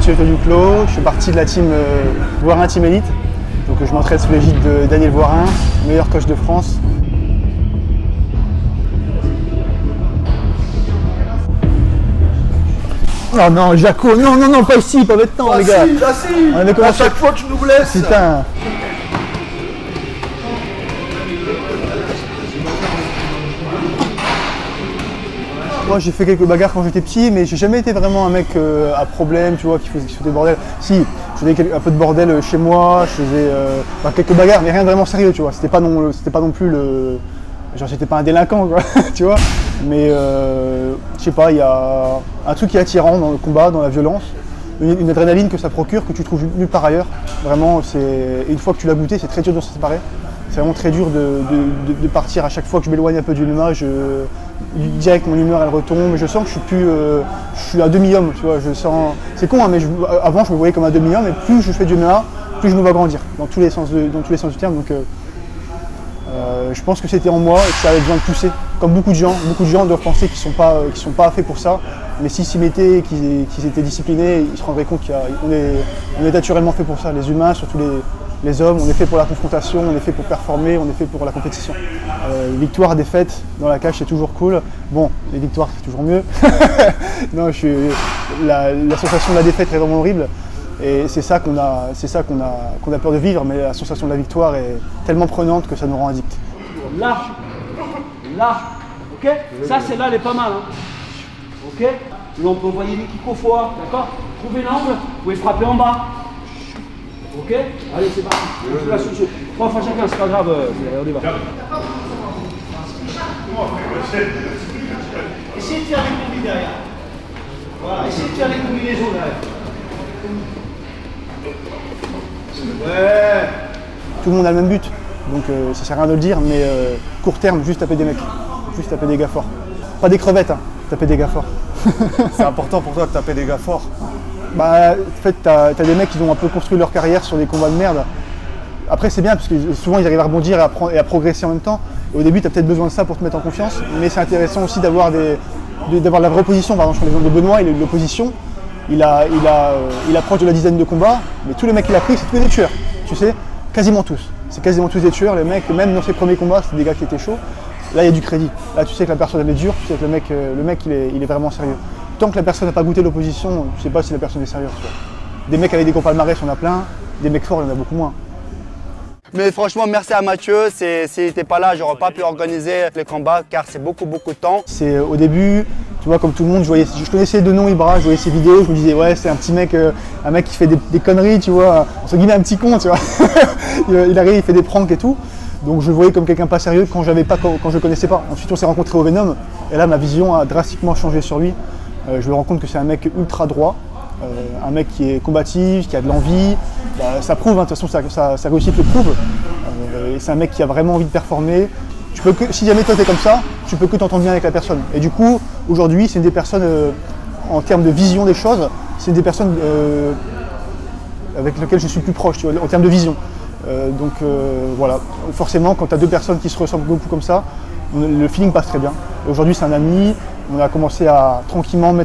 Mathieu Duclos, je fais partie de la team Voirin Team Elite. Donc je m'entraîne sous l'égide de Daniel Voirin, meilleur coach de France. Oh non, Jaco, non, pas ici, pas maintenant, les gars. À chaque fois tu nous blesses. Putain. Moi j'ai fait quelques bagarres quand j'étais petit, mais j'ai jamais été vraiment un mec à problème, tu vois, qui faisait des bordels. Si, je faisais un peu de bordel chez moi, je faisais quelques bagarres, mais rien de vraiment sérieux, tu vois. C'était pas non plus le... Genre j'étais pas un délinquant, quoi, tu vois. Mais je sais pas, il y a un truc qui est attirant dans le combat, dans la violence, une adrénaline que ça procure, que tu trouves nulle part ailleurs. Vraiment, une fois que tu l'as goûté, c'est très dur de s'en séparer. C'est vraiment très dur de partir. À chaque fois que je m'éloigne un peu d'une image, direct mon humeur elle retombe. Je sens que je suis un demi-homme, tu vois. Je sens, c'est con, hein, mais avant je me voyais comme un demi-homme, et plus je fais du MMA, plus je me vois grandir dans tous les sens du terme. Donc je pense que c'était en moi et que ça avait besoin de pousser. Comme beaucoup de gens doivent penser qu'ils sont pas faits pour ça, mais s'ils s'y mettaient et qu'ils étaient disciplinés, ils se rendraient compte qu'on est naturellement fait pour ça. Les humains, surtout les hommes, on est fait pour la confrontation, on est fait pour performer, on est fait pour la compétition. Victoire, défaite, dans la cage c'est toujours cool. Bon, les victoires c'est toujours mieux. Non, la sensation de la défaite est vraiment horrible. Et c'est ça qu'on a peur de vivre, mais la sensation de la victoire est tellement prenante que ça nous rend addicts. Là, ok. Ça, celle-là, elle est pas mal, hein. Ok. Là, on peut envoyer les kicks au foie, d'accord. Trouvez l'angle, vous pouvez frapper en bas. Ok. Allez, c'est parti. La solution. 3 fois chacun, c'est pas grave. On y va. Essayez de faire les combis derrière. Voilà, essayez de faire les combinaisons derrière. Ouais. Tout le monde a le même but, donc ça sert à rien de le dire, mais court terme, juste taper des mecs, juste taper des gars forts. Pas des crevettes, hein, taper des gars forts. C'est important pour toi de taper des gars forts. Bah, en fait, t'as des mecs qui ont un peu construit leur carrière sur des combats de merde. Après, c'est bien, parce que souvent ils arrivent à rebondir et à progresser en même temps. Et au début, t'as peut-être besoin de ça pour te mettre en confiance, mais c'est intéressant aussi d'avoir la vraie opposition. Par exemple, je prends l'exemple de Benoît, il a eu de l'opposition. Il approche de la dizaine de combats, mais tous les mecs qu'il a pris, c'est tous des tueurs, tu sais, quasiment tous. C'est quasiment tous des tueurs, les mecs, même dans ses premiers combats, c'était des gars qui étaient chauds. Là, il y a du crédit. Là, tu sais que la personne, elle est dure, tu sais que le mec il est vraiment sérieux. Tant que la personne n'a pas goûté l'opposition, tu sais pas si la personne est sérieuse. Tu vois. Des mecs avec des gros palmarès, on a plein, des mecs forts, il y en a beaucoup moins. Mais franchement, merci à Mathieu. S'il n'était pas là, j'aurais pas pu organiser les combats car c'est beaucoup de temps. C'est au début, tu vois, comme tout le monde, je connaissais de nom Ibra, je voyais ses vidéos, je me disais ouais, c'est un petit mec, un mec qui fait des conneries, tu vois, entre guillemets un petit con, tu vois. Il arrive, il fait des pranks et tout. Donc je le voyais comme quelqu'un pas sérieux quand je le connaissais pas. Ensuite, on s'est rencontrés au Venom et là, ma vision a drastiquement changé sur lui. Je me rends compte que c'est un mec ultra droit. Un mec qui est combatif, qui a de l'envie, ça prouve, hein, de toute façon sa réussite le prouve. C'est un mec qui a vraiment envie de performer. Si jamais toi t'es comme ça, tu peux que t'entendre bien avec la personne. Et du coup, aujourd'hui, c'est une des personnes, en termes de vision des choses, c'est une des personnes avec lesquelles je suis plus proche, tu vois, en termes de vision. Voilà, forcément, quand tu as deux personnes qui se ressemblent beaucoup comme ça, le feeling passe très bien. Aujourd'hui, c'est un ami. On a commencé à tranquillement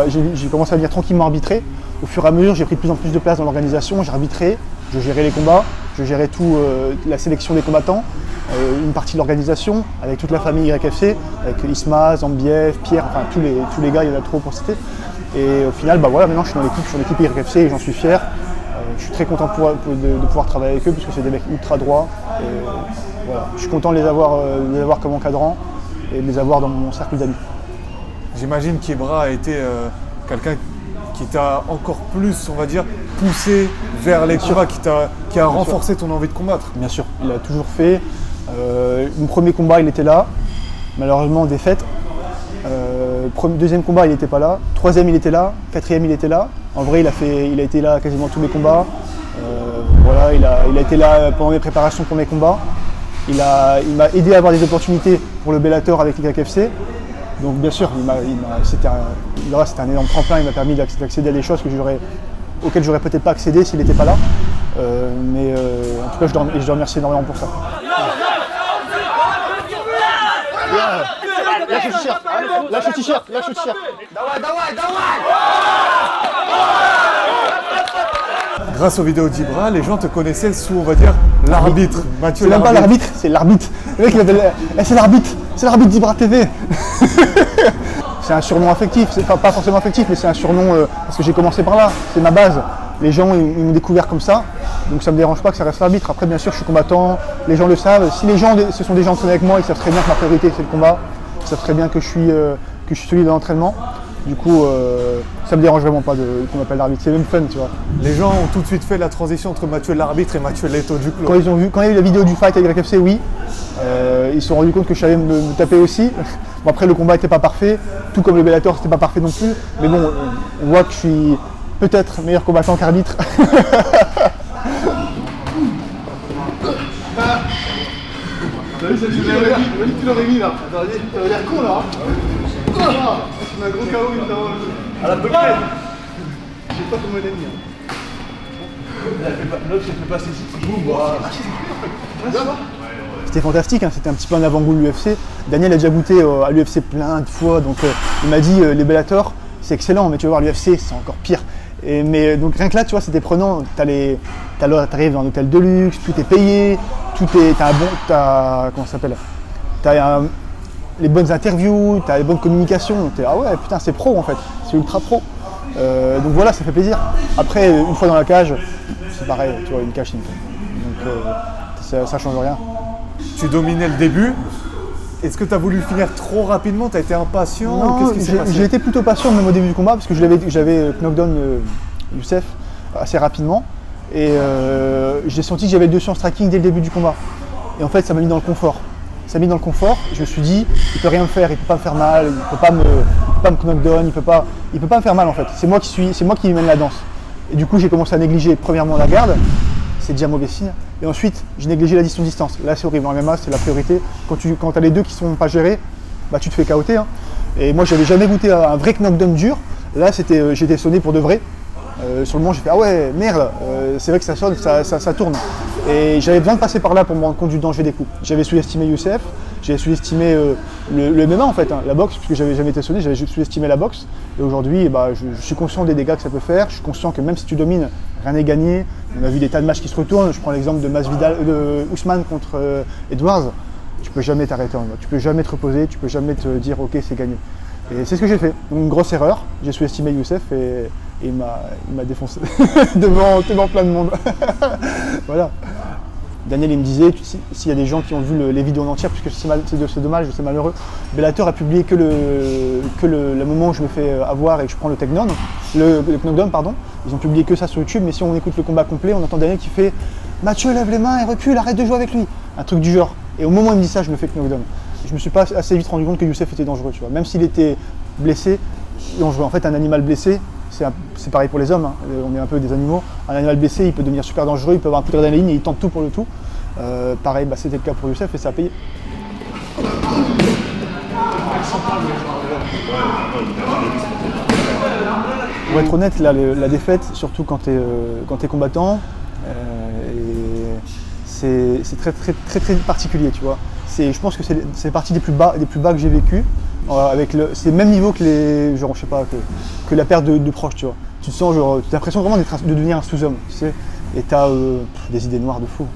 j'ai commencé à venir tranquillement arbitrer. Au fur et à mesure, j'ai pris de plus en plus de place dans l'organisation. J'ai arbitré, je gérais les combats, je gérais tout, la sélection des combattants, une partie de l'organisation, avec toute la famille YFC, avec Isma, Zambiev, Pierre, enfin tous les gars, il y en a trop pour citer. Et au final, bah voilà, maintenant je suis dans l'équipe YFC et j'en suis fier. Je suis très content de pouvoir travailler avec eux parce que c'est des mecs ultra droits. Et, voilà. Je suis content de les avoir comme encadrant et de les avoir dans mon cercle d'amis. J'imagine qu'Ibra a été quelqu'un qui t'a encore plus, on va dire, poussé vers les combats, qui a renforcé ton envie de combattre. Bien sûr, il a toujours fait. Mon premier combat, il était là. Malheureusement, défaite. Deuxième combat, il n'était pas là. Troisième, il était là. Quatrième, il était là. En vrai, il a été là quasiment tous mes combats. Voilà, il a été là pendant mes préparations pour mes combats. Il m'a aidé à avoir des opportunités pour le Bellator avec les KFC. Donc bien sûr, c'était un énorme tremplin, il m'a permis d'accéder à des choses auxquelles j'aurais peut-être pas accédé s'il n'était pas là. Mais en tout cas, je le remercie énormément pour ça. Lâche le t-shirt, lâche le t-shirt. Grâce aux vidéos d'Ibra, les gens te connaissaient sous, on va dire, l'arbitre. Mathieu C'est même pas l'arbitre, c'est l'arbitre. Le mec il m'appelle, c'est l'arbitre d'Ibra TV. C'est un surnom affectif, c'est pas forcément affectif, mais c'est un surnom parce que j'ai commencé par là, c'est ma base. Les gens ils m'ont découvert comme ça, donc ça me dérange pas que ça reste l'arbitre. Après bien sûr je suis combattant, les gens le savent. Si les gens se sont déjà entraînés avec moi, ils savent très bien que ma priorité c'est le combat. Ils savent très bien que je suis solide dans l'entraînement. Du coup ça me dérange vraiment pas qu'on m'appelle l'arbitre, c'est même fun tu vois. Les gens ont tout de suite fait la transition entre Mathieu l'arbitre et Mathieu Leto du club. Quand il y a eu la vidéo du fight avec RFC, oui, ils se sont rendus compte que je savais me taper aussi. Bon, après le combat n'était pas parfait, tout comme le Bellator c'était pas parfait non plus, mais bon on voit que je suis peut-être meilleur combattant qu'arbitre. Tu l'aurais mis là. T'aurais l'air con là. Tu mets un gros KO à la bucket. Je sais pas comment il est mis. L'autre se fait passer ici. C'était fantastique, hein. C'était un petit peu un avant-goût de l'UFC. Daniel a déjà goûté à l'UFC plein de fois, donc il m'a dit les Bellator c'est excellent, mais tu vas voir l'UFC c'est encore pire. Mais donc rien que là, tu vois, c'était prenant. T'arrives dans un hôtel de luxe, tout est payé, comment ça s'appelle, les bonnes interviews, t'as les bonnes communications. Ah ouais, putain, c'est pro en fait, c'est ultra pro. Donc voilà, ça fait plaisir. Après, une fois dans la cage, c'est pareil, tu vois, une cage, c'est une cage. Donc ça change rien. Tu dominais le début. Est-ce que tu as voulu finir trop rapidement? Tu as été impatient? Non, j'ai été plutôt patient même au début du combat parce que j'avais knockdown Youssef assez rapidement et j'ai senti que j'avais le dessus en striking dès le début du combat. Et en fait, ça m'a mis dans le confort. Ça m'a mis dans le confort. Je me suis dit, il peut rien me faire, il peut pas me faire mal, il peut pas me knockdown, il peut pas me faire mal en fait. C'est moi qui mène la danse. Et du coup, j'ai commencé à négliger premièrement la garde. C'est déjà mauvais signe. Et ensuite, j'ai négligé la distance. Là, c'est horrible. En MMA, c'est la priorité. Quand tu as les deux qui sont pas gérés, bah, tu te fais KO'ter. Hein. Et moi, j'avais jamais goûté à un vrai knockdown dur. Là, j'étais sonné pour de vrai. Sur le moment, j'ai fait ah ouais, merde, c'est vrai que ça sonne, ça tourne. Et j'avais besoin de passer par là pour me rendre compte du danger des coups. J'avais sous-estimé Youssef, j'avais sous-estimé le MMA en fait, hein, la boxe, puisque j'avais jamais été sonné, j'avais sous-estimé la boxe. Et aujourd'hui, bah, je suis conscient des dégâts que ça peut faire. Je suis conscient que même si tu domines, rien n'est gagné. On a vu des tas de matchs qui se retournent. Je prends l'exemple de Ousmane contre Edwards. Tu peux jamais t'arrêter en mode. Tu peux jamais te reposer, tu peux jamais te dire ok, c'est gagné. Et c'est ce que j'ai fait. Donc, une grosse erreur. J'ai sous-estimé Youssef et il m'a défoncé devant plein de monde. Voilà. Daniel il me disait, s'il y a des gens qui ont vu les vidéos en entière, puisque c'est dommage, c'est malheureux, Bellator a publié que le moment où je me fais avoir et que je prends le knockdown, pardon. Ils ont publié que ça sur YouTube, mais si on écoute le combat complet, on entend Daniel qui fait « Mathieu, lève les mains et recule, arrête de jouer avec lui !» Un truc du genre. Et au moment où il me dit ça, je me fais knockdown. Je me suis pas assez vite rendu compte que Youssef était dangereux, tu vois. Même s'il était blessé, dangereux. En fait, un animal blessé, c'est pareil pour les hommes, hein. On est un peu des animaux. Un animal blessé, il peut devenir super dangereux, il peut avoir un peu d'adrénaline et il tente tout pour le tout. Pareil, bah, c'était le cas pour Youssef et ça a payé. Pour être honnête, là, la défaite, surtout quand tu es combattant, c'est très particulier, tu vois. Je pense que c'est partie des plus bas que j'ai vécu. C'est le même niveau que que la perte de proches, tu vois. Tu te sens genre, tu as l'impression vraiment de devenir un sous-homme, tu sais. Et tu as des idées noires de fou.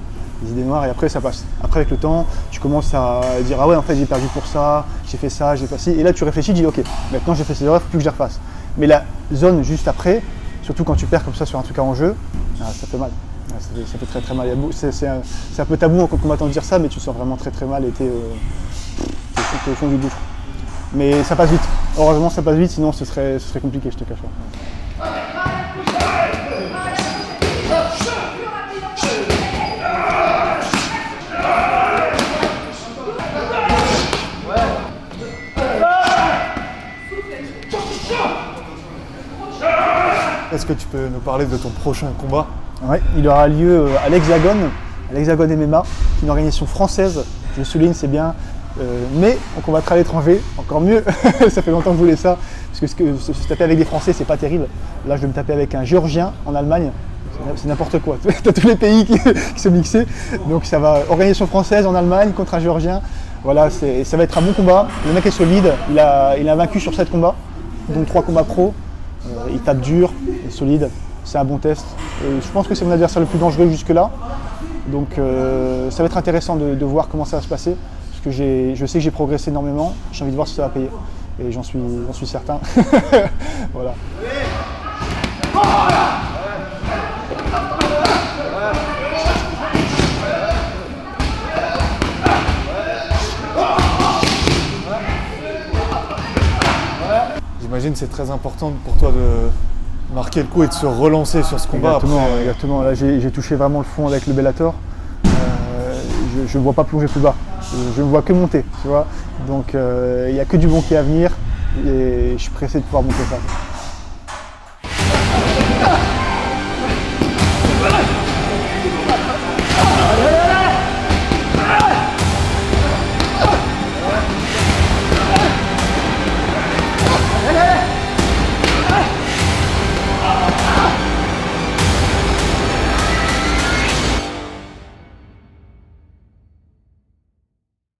Des idées noires et après ça passe. Après avec le temps, tu commences à dire ah ouais en fait j'ai perdu pour ça, j'ai fait ça, j'ai fait ci. Et là tu réfléchis, tu dis ok, maintenant j'ai fait ces erreurs, il faut plus que je les refasse. Mais la zone juste après, surtout quand tu perds comme ça sur un truc à enjeu, ça fait mal. Ça fait très très mal. C'est un peu tabou en combattant de dire ça, mais tu te sens vraiment très très mal et t'es au fond du gouffre. Mais ça passe vite. Heureusement ça passe vite, sinon ce serait compliqué, je te cache pas. Est-ce que tu peux nous parler de ton prochain combat? Ouais, il aura lieu à l'Hexagone MMA, qui est une organisation française, je le souligne, c'est bien, mais on combattra à l'étranger, encore mieux, ça fait longtemps que je voulais ça, parce que se taper avec des Français, c'est pas terrible. Là, je vais me taper avec un Géorgien en Allemagne, c'est n'importe quoi, tu as tous les pays qui sont mixés, donc ça va, organisation française en Allemagne contre un Géorgien, voilà, ça va être un bon combat, le mec est solide, il a vaincu sur 7 combats, donc 3 combats pro. Il tape dur, il est solide, c'est un bon test. Je pense que c'est mon adversaire le plus dangereux jusque-là. Donc ça va être intéressant de voir comment ça va se passer. Parce que je sais que j'ai progressé énormément. J'ai envie de voir si ça va payer. Et j'en suis certain. Voilà. J'imagine que c'est très important pour toi de marquer le coup et de se relancer sur ce combat. Exactement. Là, j'ai touché vraiment le fond avec le Bellator. Je ne vois pas plonger plus bas. Je ne vois que monter, tu vois. Donc il n'y a que du bon qui est à venir et je suis pressé de pouvoir monter ça.